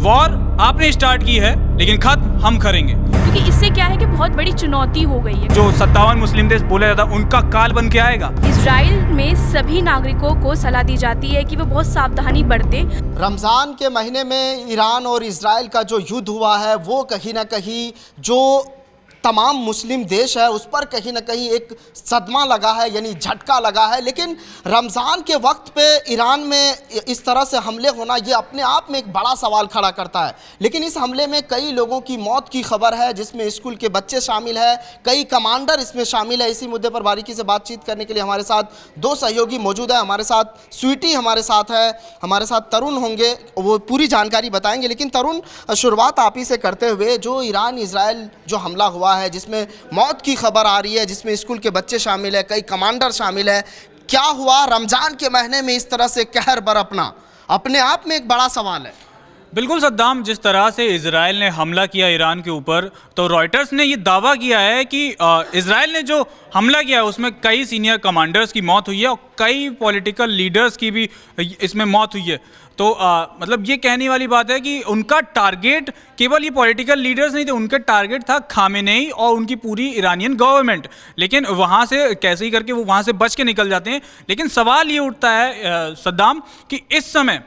War आपने start की है लेकिन खत्म हम करेंगे, क्योंकि इससे क्या है कि बहुत बड़ी चुनौती हो गई है। जो 57 मुस्लिम देश बोला जाता है उनका काल बन के आएगा। इजराइल में सभी नागरिकों को सलाह दी जाती है कि वो बहुत सावधानी बरतें। रमज़ान के महीने में ईरान और इजराइल का जो युद्ध हुआ है वो कहीं ना कहीं जो तमाम मुस्लिम देश है उस पर कहीं ना कहीं एक सदमा लगा है, यानी झटका लगा है। लेकिन रमज़ान के वक्त पे ईरान में इस तरह से हमले होना ये अपने आप में एक बड़ा सवाल खड़ा करता है। लेकिन इस हमले में कई लोगों की मौत की खबर है, जिसमें स्कूल के बच्चे शामिल है, कई कमांडर इसमें शामिल है। इसी मुद्दे पर बारीकी से बातचीत करने के लिए हमारे साथ दो सहयोगी मौजूद है। हमारे साथ स्वीटी हमारे साथ है, हमारे साथ तरुण होंगे, वो पूरी जानकारी बताएंगे। लेकिन तरुण, शुरुआत आप ही से करते हुए, जो ईरान इजराइल जो हमला हुआ है जिसमें मौत की खबर आ रही है, जिसमें स्कूल के बच्चे शामिल है, कई कमांडर शामिल है, क्या हुआ रमजान के महीने में इस तरह से कहर बरपना अपने आप में एक बड़ा सवाल है। बिल्कुल सद्दाम, जिस तरह से इजराइल ने हमला किया ईरान के ऊपर, तो रॉयटर्स ने ये दावा किया है कि इजराइल ने जो हमला किया है उसमें कई सीनियर कमांडर्स की मौत हुई है और कई पॉलिटिकल लीडर्स की भी इसमें मौत हुई है। तो मतलब ये कहने वाली बात है कि उनका टारगेट केवल ये पॉलिटिकल लीडर्स नहीं थे, उनका टारगेट था खामेनेई और उनकी पूरी ईरानियन गवर्नमेंट। लेकिन वहाँ से कैसे ही करके वो वहाँ से बच के निकल जाते हैं। लेकिन सवाल ये उठता है सद्दाम कि इस समय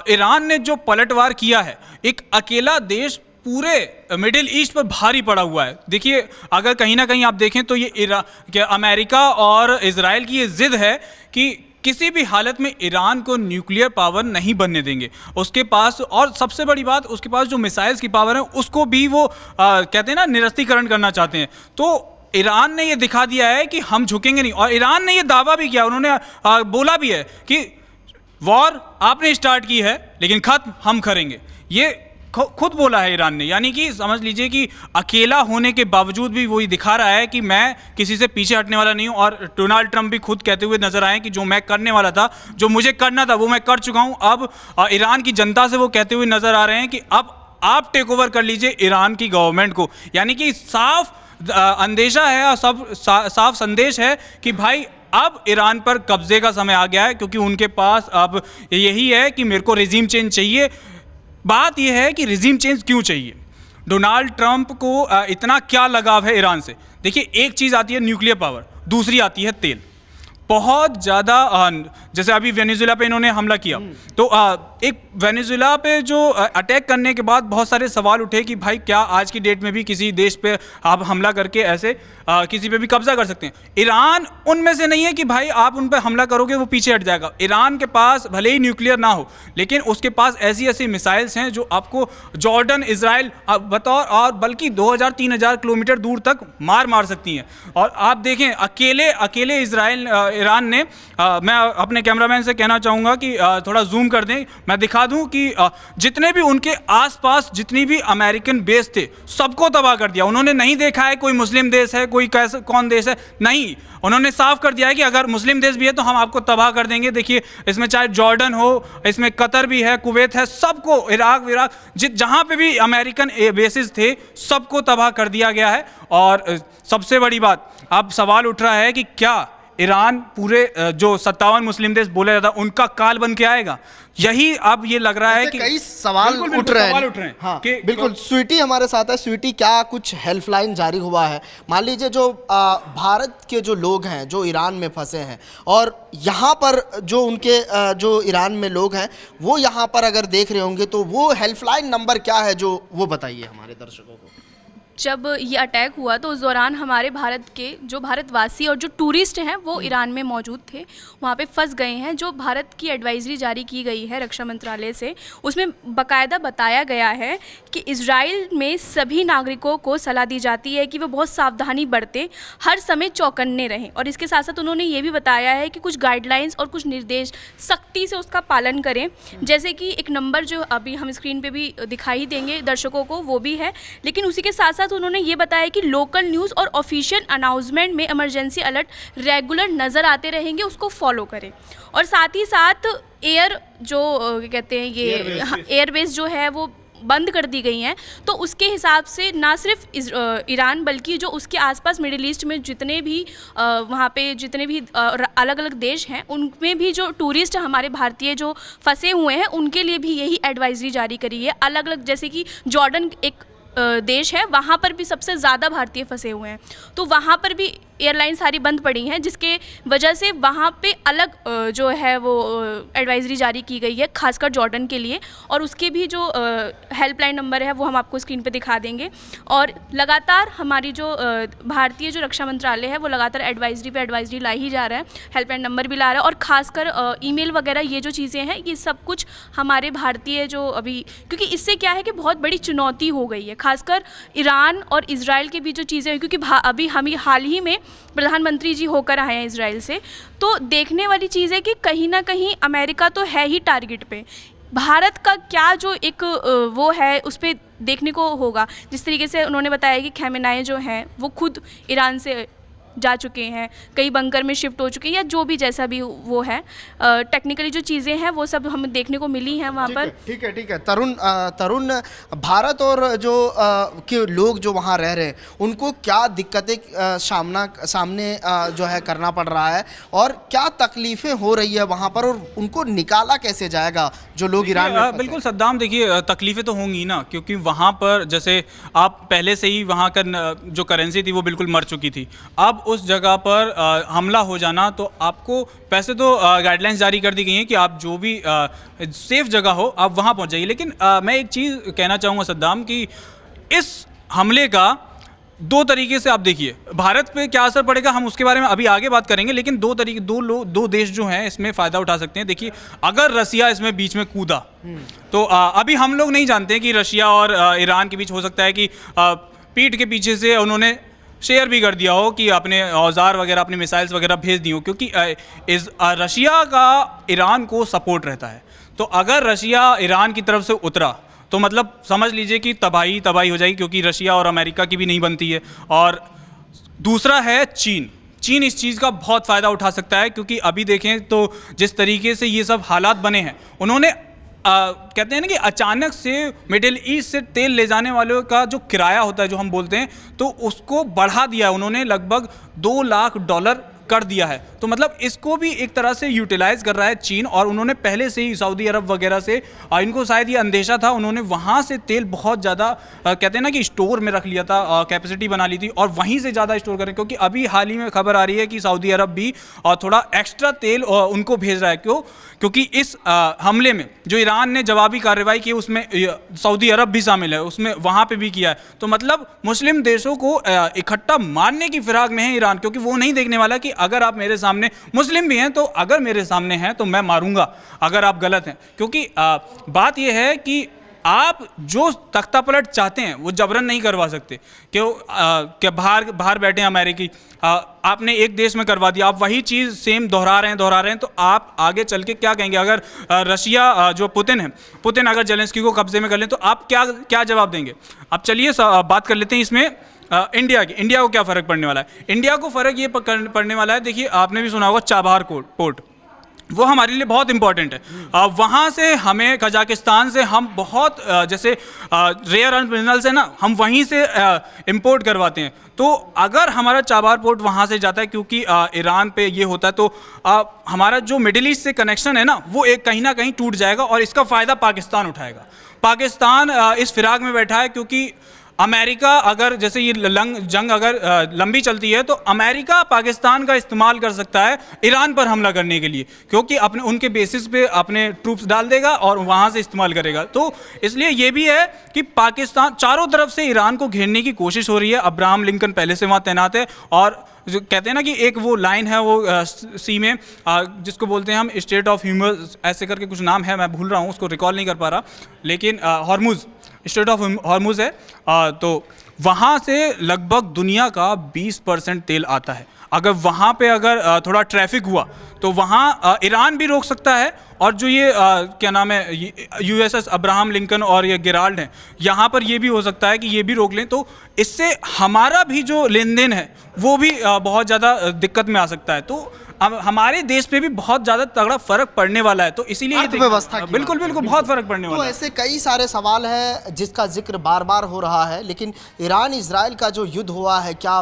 ईरान ने जो पलटवार किया है, एक अकेला देश पूरे मिडिल ईस्ट पर भारी पड़ा हुआ है। देखिए, अगर कहीं ना कहीं आप देखें तो ये अमेरिका और इजराइल की ये जिद है कि किसी भी हालत में ईरान को न्यूक्लियर पावर नहीं बनने देंगे। उसके पास, और सबसे बड़ी बात, उसके पास जो मिसाइल्स की पावर है उसको भी वो कहते हैं ना, निरस्तीकरण करना चाहते हैं। तो ईरान ने ये दिखा दिया है कि हम झुकेंगे नहीं। और ईरान ने ये दावा भी किया, उन्होंने बोला भी है कि वॉर आपने स्टार्ट की है लेकिन खत्म हम करेंगे। ये खुद बोला है ईरान ने, यानी कि समझ लीजिए कि अकेला होने के बावजूद भी वही दिखा रहा है कि मैं किसी से पीछे हटने वाला नहीं हूं। और डोनाल्ड ट्रंप भी खुद कहते हुए नजर आए कि जो मैं करने वाला था, जो मुझे करना था वो मैं कर चुका हूं। अब ईरान की जनता से वो कहते हुए नजर आ रहे हैं कि अब आप टेक ओवर कर लीजिए ईरान की गवर्नमेंट को। यानी कि साफ अंदेशा है और साफ संदेश है कि भाई अब ईरान पर कब्जे का समय आ गया है, क्योंकि उनके पास अब यही है कि मेरे को रिजीम चेंज चाहिए। बात यह है कि रिजीम चेंज क्यों चाहिए, डोनाल्ड ट्रंप को इतना क्या लगाव है ईरान से। देखिए, एक चीज़ आती है न्यूक्लियर पावर, दूसरी आती है तेल। बहुत ज़्यादा, जैसे अभी वेनेजुएला पे इन्होंने हमला किया, तो एक वेनेजुएला पे जो अटैक करने के बाद बहुत सारे सवाल उठे कि भाई क्या आज की डेट में भी किसी देश पे आप हमला करके ऐसे किसी पे भी कब्जा कर सकते हैं। ईरान उनमें से नहीं है कि भाई आप उन पर हमला करोगे वो पीछे हट जाएगा। ईरान के पास भले ही न्यूक्लियर ना हो, लेकिन उसके पास ऐसी ऐसी मिसाइल्स हैं जो आपको जॉर्डन, इजराइल बतौर और बल्कि 2000-3000 किलोमीटर दूर तक मार सकती हैं। और आप देखें, अकेले ईरान ने, मैं अपने कैमरामैन से कहना चाहूँगा कि थोड़ा जूम कर दें, मैं दिखा दूं कि जितने भी उनके आसपास जितनी भी अमेरिकन बेस थे सबको तबाह कर दिया। उन्होंने नहीं देखा है कोई मुस्लिम देश है, कोई कौन देश है, नहीं, उन्होंने साफ कर दिया है कि अगर मुस्लिम देश भी है तो हम आपको तबाह कर देंगे। देखिए, इसमें चाहे जॉर्डन हो, इसमें कतर भी है, कुवैत है, सबको, इराक जहाँ पे भी अमेरिकन बेसिस थे सबको तबाह कर दिया गया है। और सबसे बड़ी बात, अब सवाल उठ रहा है कि क्या ईरान पूरे जो 57 मुस्लिम देश बोला जाता है उनका काल बन के आएगा। यही अब ये लग रहा है कि कई सवाल उठ रहे हैं। हाँ, बिल्कुल। स्वीटी हमारे साथ है। स्वीटी, क्या कुछ हेल्पलाइन जारी हुआ है? मान लीजिए जो भारत के जो लोग हैं जो ईरान में फंसे हैं, और यहाँ पर जो उनके जो ईरान में लोग हैं वो यहाँ पर अगर देख रहे होंगे, तो वो हेल्पलाइन नंबर क्या है जो वो बताइए हमारे दर्शकों को। जब ये अटैक हुआ तो उस दौरान हमारे भारत के जो भारतवासी और जो टूरिस्ट हैं वो ईरान में मौजूद थे, वहाँ पे फंस गए हैं। जो भारत की एडवाइजरी जारी की गई है रक्षा मंत्रालय से, उसमें बाकायदा बताया गया है कि इजराइल में सभी नागरिकों को सलाह दी जाती है कि वो बहुत सावधानी बरतें, हर समय चौकन्ने रहें। और इसके साथ साथ उन्होंने ये भी बताया है कि कुछ गाइडलाइंस और कुछ निर्देश सख्ती से उसका पालन करें। जैसे कि एक नंबर जो अभी हम स्क्रीन पर भी दिखाई देंगे दर्शकों को, वो भी है। लेकिन उसी के साथ साथ उन्होंने ये बताया कि लोकल न्यूज़ और ऑफिशियल अनाउंसमेंट में इमरजेंसी अलर्ट रेगुलर नज़र आते रहेंगे, उसको फॉलो करें। और साथ ही साथ एयर जो कहते हैं ये एयरबेस जो है वो बंद कर दी गई हैं, तो उसके हिसाब से ना सिर्फ ईरान बल्कि जो उसके आसपास मिडिल ईस्ट में जितने भी वहाँ पे जितने भी अलग अलग देश हैं, उनमें भी जो टूरिस्ट हमारे भारतीय जो फंसे हुए हैं उनके लिए भी यही एडवाइजरी जारी करी है। अलग अलग जैसे कि जॉर्डन एक देश है, वहाँ पर भी सबसे ज़्यादा भारतीय फंसे हुए हैं, तो वहाँ पर भी एयरलाइन सारी बंद पड़ी हैं, जिसके वजह से वहाँ पे अलग जो है वो एडवाइजरी जारी की गई है खासकर जॉर्डन के लिए। और उसके भी जो हेल्पलाइन नंबर है वो हम आपको स्क्रीन पे दिखा देंगे। और लगातार हमारी जो भारतीय जो रक्षा मंत्रालय है वो लगातार एडवाइजरी पे एडवाइजरी ला ही जा रहा है, हेल्पलाइन नंबर भी ला रहा है, और ख़ासकर ईमेल वगैरह ये जो चीज़ें हैं ये सब कुछ हमारे भारतीय जो अभी, क्योंकि इससे क्या है कि बहुत बड़ी चुनौती हो गई है खासकर ईरान और इजराइल के बीच जो चीज़ें हैं, क्योंकि अभी हम हाल ही में प्रधानमंत्री जी होकर आए हैं इजराइल से, तो देखने वाली चीज़ है कि कहीं ना कहीं अमेरिका तो है ही टारगेट पे, भारत का क्या जो एक वो है उस पर देखने को होगा। जिस तरीके से उन्होंने बताया कि खैमेनाई जो हैं वो खुद ईरान से जा चुके हैं, कई बंकर में शिफ्ट हो चुके हैं, या जो भी जैसा भी वो है टेक्निकली जो चीज़ें हैं वो सब हमें देखने को मिली हैं वहाँ पर। ठीक है तरुण, भारत और जो के लोग जो वहाँ रह रहे हैं उनको क्या दिक्कतें सामने जो है करना पड़ रहा है और क्या तकलीफ़ें हो रही है वहाँ पर, और उनको निकाला कैसे जाएगा जो लोग ईरान में? बिल्कुल सद्दाम, देखिए तकलीफ़ें तो होंगी ना, क्योंकि वहाँ पर जैसे आप पहले से ही वहाँ का जो करेंसी थी वो बिल्कुल मर चुकी थी। अब उस जगह पर हमला हो जाना, तो आपको पैसे तो गाइडलाइंस जारी कर दी गई हैं कि आप जो भी सेफ जगह हो आप वहाँ पहुँच जाइए। लेकिन मैं एक चीज़ कहना चाहूँगा सद्दाम कि इस हमले का दो तरीके से आप देखिए, भारत पे क्या असर पड़ेगा हम उसके बारे में अभी आगे बात करेंगे, लेकिन दो देश जो हैं इसमें फ़ायदा उठा सकते हैं। देखिए अगर रसिया इसमें बीच में कूदा तो अभी हम लोग नहीं जानते कि रशिया और ईरान के बीच हो सकता है कि पीठ के पीछे से उन्होंने शेयर भी कर दिया हो कि अपने औजार वगैरह अपने मिसाइल्स वगैरह भेज दी हो, क्योंकि रशिया का ईरान को सपोर्ट रहता है। तो अगर रशिया ईरान की तरफ से उतरा तो मतलब समझ लीजिए कि तबाही हो जाएगी, क्योंकि रशिया और अमेरिका की भी नहीं बनती है। और दूसरा है चीन इस चीज़ का बहुत फ़ायदा उठा सकता है, क्योंकि अभी देखें तो जिस तरीके से ये सब हालात बने हैं, उन्होंने कहते हैं ना कि अचानक से मिडिल ईस्ट से तेल ले जाने वालों का जो किराया होता है जो हम बोलते हैं, तो उसको बढ़ा दिया उन्होंने, लगभग $2 लाख कर दिया है। तो मतलब इसको भी एक तरह से यूटिलाइज कर रहा है चीन, और उन्होंने पहले से ही सऊदी अरब वगैरह से इनको शायद ये अंदेशा था, उन्होंने वहाँ से तेल बहुत ज़्यादा कहते हैं ना कि स्टोर में रख लिया था, कैपेसिटी बना ली थी, और वहीं से ज़्यादा स्टोर करें, क्योंकि अभी हाल ही में खबर आ रही है कि सऊदी अरब भी थोड़ा एक्स्ट्रा तेल उनको भेज रहा है। क्योंकि इस हमले में जो ईरान ने जवाबी कार्रवाई की उसमें सऊदी अरब भी शामिल है, उसमें वहाँ पे भी किया है। तो मतलब मुस्लिम देशों को इकट्ठा मारने की फिराक में है ईरान, क्योंकि वो नहीं देखने वाला कि अगर आप मेरे सामने मुस्लिम भी हैं तो अगर मेरे सामने हैं तो मैं मारूंगा अगर आप गलत हैं। क्योंकि बात यह है कि आप जो तख्ता पलट चाहते हैं वो जबरन नहीं करवा सकते। क्या बाहर बैठे हैं अमेरिकी, आपने एक देश में करवा दिया, आप वही चीज़ सेम दोहरा रहे हैं, तो आप आगे चल के क्या कहेंगे? अगर रशिया जो पुतिन अगर जेलेंस्की को कब्जे में कर लें तो आप क्या जवाब देंगे? अब चलिए बात कर लेते हैं इसमें इंडिया को क्या फ़र्क पड़ने वाला है। इंडिया को फ़र्क ये पड़ने वाला है, देखिए आपने भी सुना होगा चाबहार पोर्ट, वो हमारे लिए बहुत इंपॉर्टेंट है। वहाँ से हमें कजाकिस्तान से हम बहुत जैसे रेयर अर्थ मिनरल्स है ना, हम वहीं से इंपोर्ट करवाते हैं। तो अगर हमारा चाबहार पोर्ट वहाँ से जाता है, क्योंकि ईरान पे ये होता है, तो हमारा जो मिडिल ईस्ट से कनेक्शन है ना वो एक कहीं ना कहीं टूट जाएगा, और इसका फ़ायदा पाकिस्तान उठाएगा। पाकिस्तान इस फिराक में बैठा है, क्योंकि अमेरिका अगर जैसे ये जंग अगर लंबी चलती है तो अमेरिका पाकिस्तान का इस्तेमाल कर सकता है ईरान पर हमला करने के लिए, क्योंकि अपने उनके बेसिस पे अपने ट्रूप्स डाल देगा और वहाँ से इस्तेमाल करेगा। तो इसलिए ये भी है कि पाकिस्तान चारों तरफ से ईरान को घेरने की कोशिश हो रही है। अब्राहम लिंकन पहले से वहाँ तैनात है, और जो कहते हैं ना कि एक वो लाइन है वो सी में जिसको बोलते हैं हम स्टेट ऑफ ह्यूमर, ऐसे करके कुछ नाम है, मैं भूल रहा हूँ, उसको रिकॉल नहीं कर पा रहा, लेकिन हॉर्मुज, स्टेट ऑफ हॉर्मुज है। तो वहाँ से लगभग दुनिया का 20% तेल आता है। अगर वहाँ पे अगर थोड़ा ट्रैफिक हुआ तो वहाँ ईरान भी रोक सकता है, और जो ये क्या नाम है USS अब्राहम लिंकन और ये गेराल्ड हैं, यहाँ पर ये भी हो सकता है कि ये भी रोक लें। तो इससे हमारा भी जो लेन देन है वो भी बहुत ज़्यादा दिक्कत में आ सकता है। तो अब हमारे देश पे भी बहुत ज़्यादा तगड़ा फर्क पड़ने वाला है। तो इसीलिए ये अर्थव्यवस्था की बिल्कुल बिल्कुल बहुत फर्क पड़ने तो वाला है। ऐसे कई सारे सवाल हैं जिसका जिक्र बार बार हो रहा है, लेकिन ईरान इजराइल का जो युद्ध हुआ है, क्या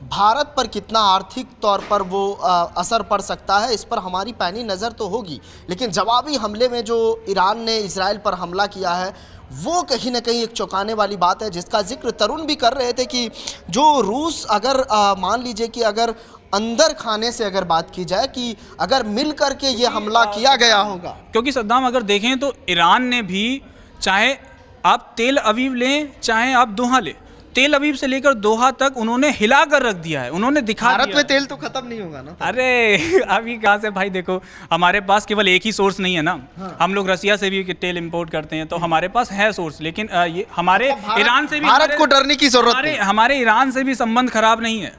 भारत पर कितना आर्थिक तौर पर वो असर पड़ सकता है, इस पर हमारी पैनी नज़र तो होगी। लेकिन जवाबी हमले में जो ईरान ने इजराइल पर हमला किया है वो कहीं ना कहीं एक चौंकाने वाली बात है, जिसका जिक्र तरुण भी कर रहे थे कि जो रूस अगर मान लीजिए कि अगर अंदर खाने से अगर बात की जाए कि अगर मिल करके ये हमला किया गया होगा, क्योंकि सद्दाम अगर देखें तो ईरान ने भी, चाहे आप तेल अवीव लें चाहे आप दोहा लें, तेल अवीव से लेकर दोहा तक उन्होंने हिला कर रख दिया है, उन्होंने दिखा भारत दिया में है। तेल तो खत्म नहीं होगा ना। अरे अभी कहाँ से भाई, देखो हमारे पास केवल एक ही सोर्स नहीं है ना। हम लोग रसिया से भी तेल इंपोर्ट करते हैं, तो हमारे पास है सोर्स, लेकिन ये हमारे ईरान से भी, भारत को डरने की जरूरत नहीं। हमारे ईरान से भी संबंध खराब नहीं है,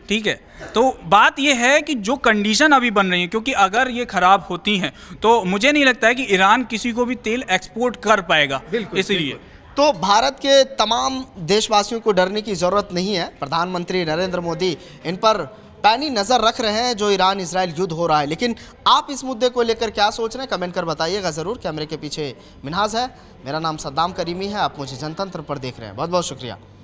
ठीक है। तो बात यह है कि जो कंडीशन अभी बन रही है, क्योंकि अगर ये खराब होती हैं तो मुझे नहीं लगता है कि ईरान किसी को भी तेल एक्सपोर्ट कर पाएगा, इसलिए। तो भारत के तमाम देशवासियों को डरने की ज़रूरत नहीं है। प्रधानमंत्री नरेंद्र मोदी इन पर पैनी नज़र रख रहे हैं जो ईरान इजराइल युद्ध हो रहा है। लेकिन आप इस मुद्दे को लेकर क्या सोच रहे हैं, कमेंट कर बताइएगा ज़रूर। कैमरे के पीछे मिन्हाज है, मेरा नाम सद्दाम करीमी है, आप मुझे जनतंत्र पर देख रहे हैं। बहुत बहुत शुक्रिया।